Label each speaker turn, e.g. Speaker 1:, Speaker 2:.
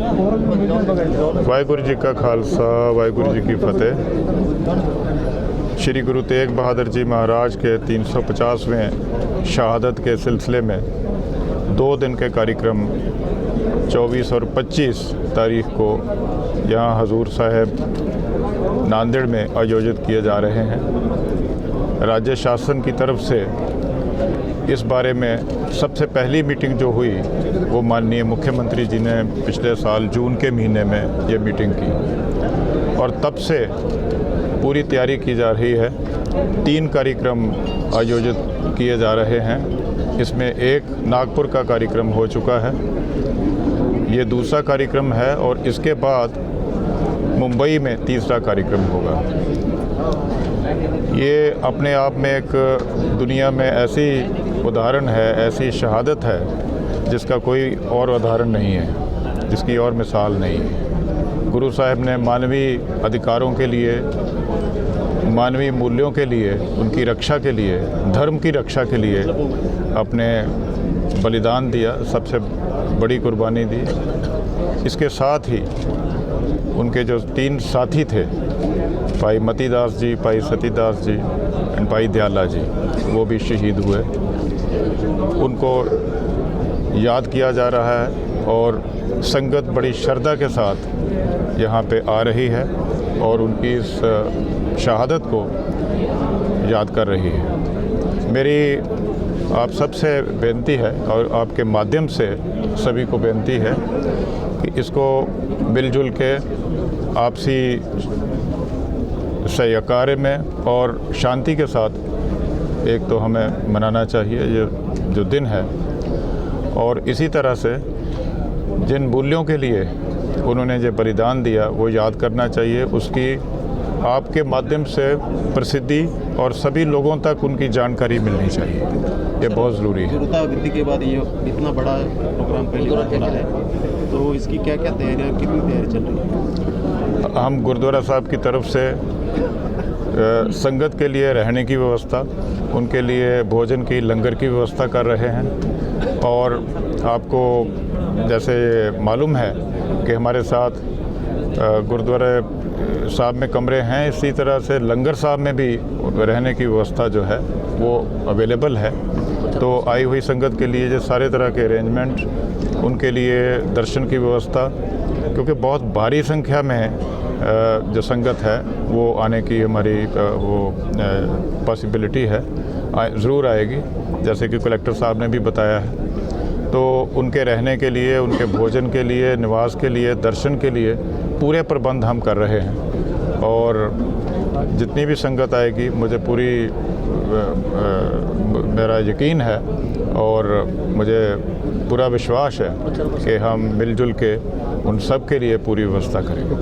Speaker 1: वाहिगुरु जी का खालसा, वाहिगुरु जी की फतेह। श्री गुरु तेग बहादुर जी महाराज के 350वें शहादत के सिलसिले में 2 दिन के कार्यक्रम 24 और 25 तारीख को यहाँ हजूर साहिब नांदेड़ में आयोजित किए जा रहे हैं। राज्य शासन की तरफ से इस बारे में सबसे पहली मीटिंग जो हुई वो माननीय मुख्यमंत्री जी ने पिछले साल जून के महीने में ये मीटिंग की और तब से पूरी तैयारी की जा रही है। 3 कार्यक्रम आयोजित किए जा रहे हैं। इसमें एक नागपुर का कार्यक्रम हो चुका है, ये दूसरा कार्यक्रम है और इसके बाद मुंबई में तीसरा कार्यक्रम होगा। ये अपने आप में एक दुनिया में ऐसी उदाहरण है, ऐसी शहादत है जिसका कोई और उदाहरण नहीं है, जिसकी और मिसाल नहीं है। गुरु साहिब ने मानवीय अधिकारों के लिए, मानवीय मूल्यों के लिए, उनकी रक्षा के लिए, धर्म की रक्षा के लिए अपने बलिदान दिया, सबसे बड़ी कुर्बानी दी। इसके साथ ही उनके जो 3 साथी थे, भाई मतीदास जी, भाई सतीदास जी एंड भाई दयाला जी, वो भी शहीद हुए। उनको याद किया जा रहा है और संगत बड़ी श्रद्धा के साथ यहाँ पे आ रही है और उनकी इस शहादत को याद कर रही है। मेरी आप सबसे बेनती है और आपके माध्यम से सभी को बेनती है कि इसको मिलजुल के आपसी सहकार्य में और शांति के साथ एक तो हमें मनाना चाहिए ये जो दिन है, और इसी तरह से जिन मूल्यों के लिए उन्होंने जो बलिदान दिया वो याद करना चाहिए। उसकी आपके माध्यम से प्रसिद्धि और सभी लोगों तक उनकी जानकारी मिलनी चाहिए, ये बहुत ज़रूरी है।
Speaker 2: गुरुता के बाद ये इतना बड़ा प्रोग्राम पहली बार हो रहा है, तो इसकी क्या क्या तैयारियाँ, कितनी तैयारी चल रही है?
Speaker 1: हम गुरुद्वारा साहब की तरफ से संगत के लिए रहने की व्यवस्था, उनके लिए भोजन की, लंगर की व्यवस्था कर रहे हैं। और आपको जैसे मालूम है कि हमारे साथ गुरुद्वारा साहब में कमरे हैं, इसी तरह से लंगर साहब में भी रहने की व्यवस्था जो है वो अवेलेबल है। तो आई हुई संगत के लिए जो सारे तरह के अरेंजमेंट, उनके लिए दर्शन की व्यवस्था, क्योंकि बहुत भारी संख्या में जो संगत है वो आने की हमारी वो पॉसिबिलिटी है, ज़रूर आएगी, जैसे कि कलेक्टर साहब ने भी बताया है। तो उनके रहने के लिए, उनके भोजन के लिए, निवास के लिए, दर्शन के लिए पूरे प्रबंध हम कर रहे हैं। और जितनी भी संगत आएगी, मुझे पूरी मेरा यकीन है और मुझे पूरा विश्वास है कि हम मिलजुल के उन सब के लिए पूरी व्यवस्था करेंगे।